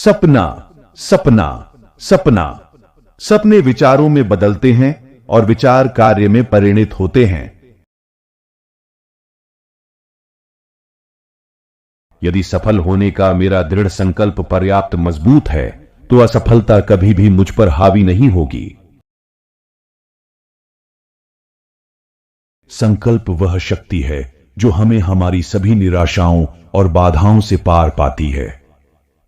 सपना, सपना, सपना। सपने विचारों में बदलते हैं और विचार कार्य में परिणत होते हैं। यदि सफल होने का मेरा दृढ़ संकल्प पर्याप्त मजबूत है तो असफलता कभी भी मुझ पर हावी नहीं होगी। संकल्प वह शक्ति है जो हमें हमारी सभी निराशाओं और बाधाओं से पार पाती है।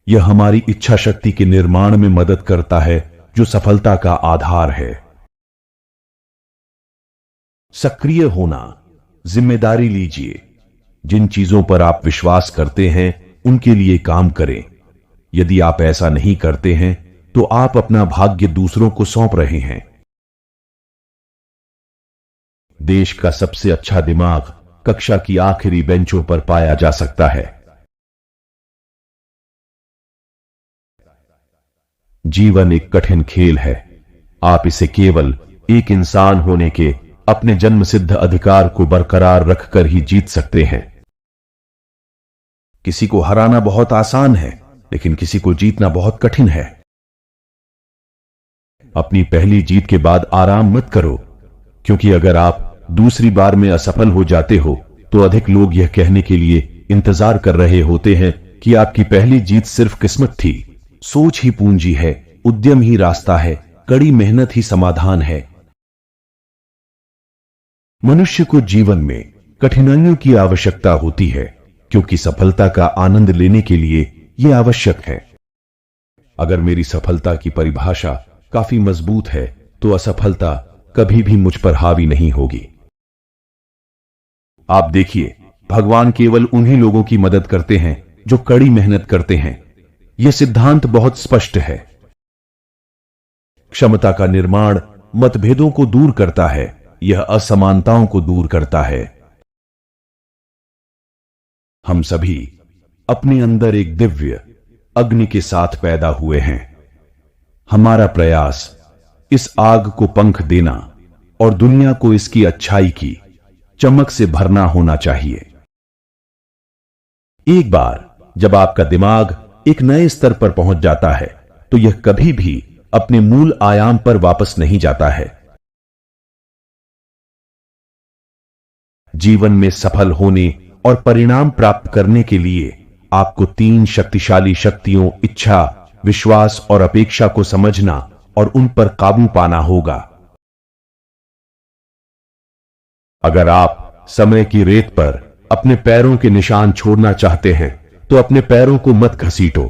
यह हमारी इच्छा शक्ति के निर्माण में मदद करता है जो सफलता का आधार है। सक्रिय होना, जिम्मेदारी लीजिए। जिन चीजों पर आप विश्वास करते हैं उनके लिए काम करें। यदि आप ऐसा नहीं करते हैं तो आप अपना भाग्य दूसरों को सौंप रहे हैं। देश का सबसे अच्छा दिमाग कक्षा की आखिरी बेंचों पर पाया जा सकता है। जीवन एक कठिन खेल है। आप इसे केवल एक इंसान होने के अपने जन्मसिद्ध अधिकार को बरकरार रखकर ही जीत सकते हैं। किसी को हराना बहुत आसान है, लेकिन किसी को जीतना बहुत कठिन है। अपनी पहली जीत के बाद आराम मत करो, क्योंकि अगर आप दूसरी बार में असफल हो जाते हो तो अधिक लोग यह कहने के लिए इंतजार कर रहे होते हैं कि आपकी पहली जीत सिर्फ किस्मत थी। सोच ही पूंजी है, उद्यम ही रास्ता है, कड़ी मेहनत ही समाधान है। मनुष्य को जीवन में कठिनाइयों की आवश्यकता होती है, क्योंकि सफलता का आनंद लेने के लिए यह आवश्यक है। अगर मेरी सफलता की परिभाषा काफी मजबूत है तो असफलता कभी भी मुझ पर हावी नहीं होगी। आप देखिए, भगवान केवल उन्हीं लोगों की मदद करते हैं जो कड़ी मेहनत करते हैं। यह सिद्धांत बहुत स्पष्ट है। क्षमता का निर्माण मतभेदों को दूर करता है, यह असमानताओं को दूर करता है। हम सभी अपने अंदर एक दिव्य अग्नि के साथ पैदा हुए हैं। हमारा प्रयास इस आग को पंख देना और दुनिया को इसकी अच्छाई की चमक से भरना होना चाहिए। एक बार जब आपका दिमाग एक नए स्तर पर पहुंच जाता है तो यह कभी भी अपने मूल आयाम पर वापस नहीं जाता है। जीवन में सफल होने और परिणाम प्राप्त करने के लिए आपको 3 शक्तिशाली शक्तियों इच्छा, विश्वास और अपेक्षा को समझना और उन पर काबू पाना होगा। अगर आप समय की रेत पर अपने पैरों के निशान छोड़ना चाहते हैं तो अपने पैरों को मत घसीटो।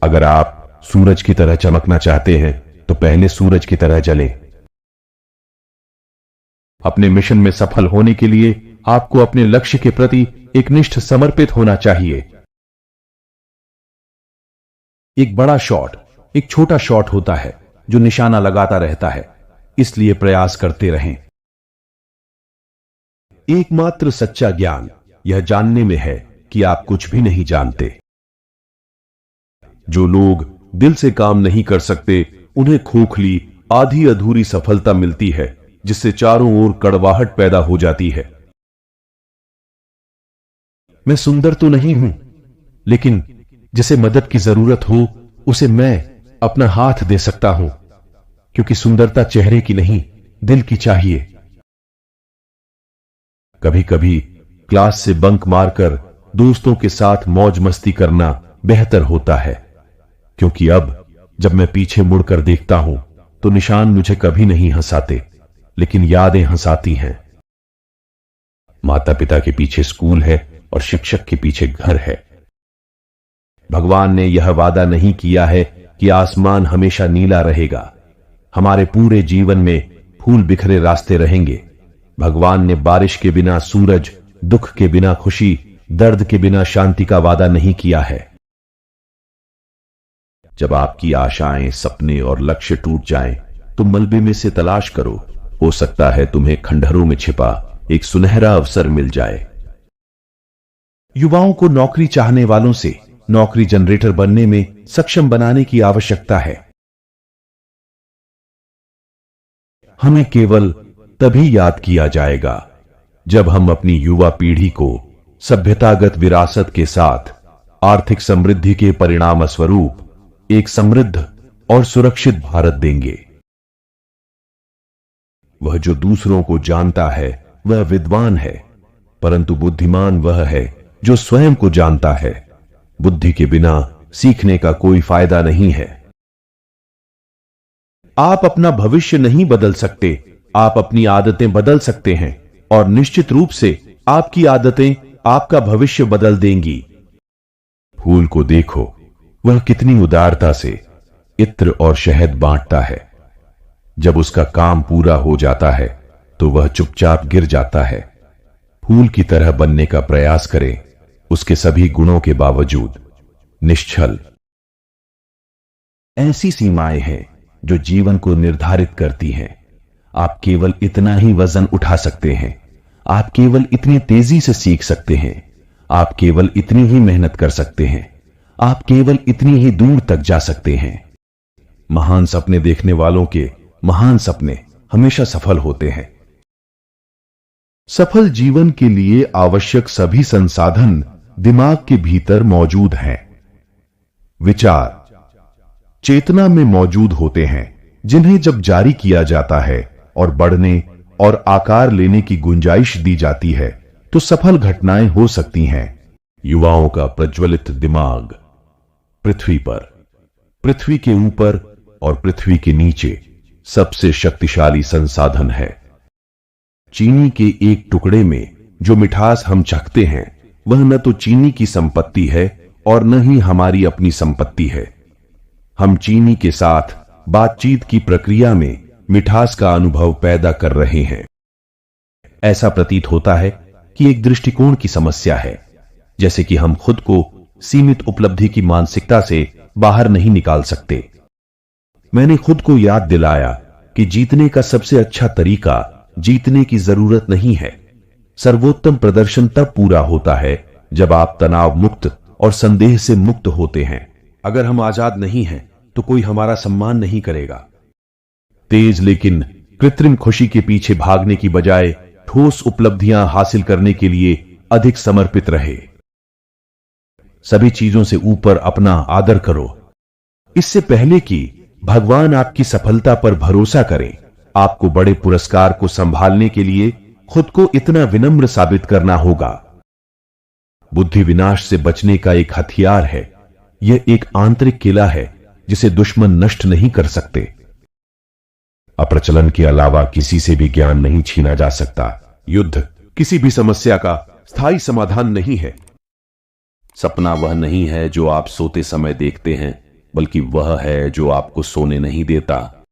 अगर आप सूरज की तरह चमकना चाहते हैं तो पहले सूरज की तरह जलें। अपने मिशन में सफल होने के लिए आपको अपने लक्ष्य के प्रति एकनिष्ठ समर्पित होना चाहिए। एक बड़ा शॉट एक छोटा शॉट होता है जो निशाना लगाता रहता है, इसलिए प्रयास करते रहें। एकमात्र सच्चा ज्ञान यह जानने में है कि आप कुछ भी नहीं जानते। जो लोग दिल से काम नहीं कर सकते उन्हें खोखली आधी अधूरी सफलता मिलती है, जिससे चारों ओर कड़वाहट पैदा हो जाती है। मैं सुंदर तो नहीं हूं, लेकिन जिसे मदद की जरूरत हो उसे मैं अपना हाथ दे सकता हूं, क्योंकि सुंदरता चेहरे की नहीं दिल की चाहिए। कभी कभी क्लास से बंक मारकर दोस्तों के साथ मौज मस्ती करना बेहतर होता है, क्योंकि अब जब मैं पीछे मुड़कर देखता हूं तो निशान मुझे कभी नहीं हंसाते, लेकिन यादें हंसाती हैं। माता पिता के पीछे स्कूल है और शिक्षक के पीछे घर है। भगवान ने यह वादा नहीं किया है कि आसमान हमेशा नीला रहेगा। हमारे पूरे जीवन में फूल बिखरे रास्ते रहेंगे। भगवान ने बारिश के बिना सूरज, दुख के बिना खुशी, दर्द के बिना शांति का वादा नहीं किया है। जब आपकी आशाएं, सपने और लक्ष्य टूट जाएं, तो मलबे में से तलाश करो। हो सकता है तुम्हें खंडहरों में छिपा एक सुनहरा अवसर मिल जाए। युवाओं को नौकरी चाहने वालों से नौकरी जनरेटर बनने में सक्षम बनाने की आवश्यकता है। हमें केवल तभी याद किया जाएगा जब हम अपनी युवा पीढ़ी को सभ्यतागत विरासत के साथ आर्थिक समृद्धि के परिणाम स्वरूप एक समृद्ध और सुरक्षित भारत देंगे। वह जो दूसरों को जानता है वह विद्वान है, परंतु बुद्धिमान वह है जो स्वयं को जानता है। बुद्धि के बिना सीखने का कोई फायदा नहीं है। आप अपना भविष्य नहीं बदल सकते, आप अपनी आदतें बदल सकते हैं, और निश्चित रूप से आपकी आदतें आपका भविष्य बदल देंगी। फूल को देखो, वह कितनी उदारता से इत्र और शहद बांटता है। जब उसका काम पूरा हो जाता है तो वह चुपचाप गिर जाता है। फूल की तरह बनने का प्रयास करें, उसके सभी गुणों के बावजूद निश्चल। ऐसी सीमाएं हैं जो जीवन को निर्धारित करती हैं। आप केवल इतना ही वजन उठा सकते हैं, आप केवल इतनी तेजी से सीख सकते हैं, आप केवल इतनी ही मेहनत कर सकते हैं, आप केवल इतनी ही दूर तक जा सकते हैं। महान सपने देखने वालों के महान सपने हमेशा सफल होते हैं। सफल जीवन के लिए आवश्यक सभी संसाधन दिमाग के भीतर मौजूद हैं। विचार चेतना में मौजूद होते हैं, जिन्हें जब जारी किया जाता है और बढ़ने और आकार लेने की गुंजाइश दी जाती है तो सफल घटनाएं हो सकती हैं। युवाओं का प्रज्वलित दिमाग पृथ्वी पर, पृथ्वी के ऊपर और पृथ्वी के नीचे सबसे शक्तिशाली संसाधन है। चीनी के एक टुकड़े में जो मिठास हम चखते हैं वह न तो चीनी की संपत्ति है और न ही हमारी अपनी संपत्ति है। हम चीनी के साथ बातचीत की प्रक्रिया में मिठास का अनुभव पैदा कर रहे हैं। ऐसा प्रतीत होता है कि एक दृष्टिकोण की समस्या है, जैसे कि हम खुद को सीमित उपलब्धि की मानसिकता से बाहर नहीं निकाल सकते। मैंने खुद को याद दिलाया कि जीतने का सबसे अच्छा तरीका जीतने की जरूरत नहीं है। सर्वोत्तम प्रदर्शन तब पूरा होता है जब आप तनाव मुक्त और संदेह से मुक्त होते हैं। अगर हम आजाद नहीं हैं तो कोई हमारा सम्मान नहीं करेगा। तेज लेकिन कृत्रिम खुशी के पीछे भागने की बजाय ठोस उपलब्धियां हासिल करने के लिए अधिक समर्पित रहे। सभी चीजों से ऊपर अपना आदर करो। इससे पहले कि भगवान आपकी सफलता पर भरोसा करें, आपको बड़े पुरस्कार को संभालने के लिए खुद को इतना विनम्र साबित करना होगा। बुद्धि विनाश से बचने का एक हथियार है। यह एक आंतरिक किला है जिसे दुश्मन नष्ट नहीं कर सकते। अप्रचलन के अलावा किसी से भी ज्ञान नहीं छीना जा सकता। युद्ध किसी भी समस्या का स्थायी समाधान नहीं है। सपना वह नहीं है जो आप सोते समय देखते हैं, बल्कि वह है जो आपको सोने नहीं देता।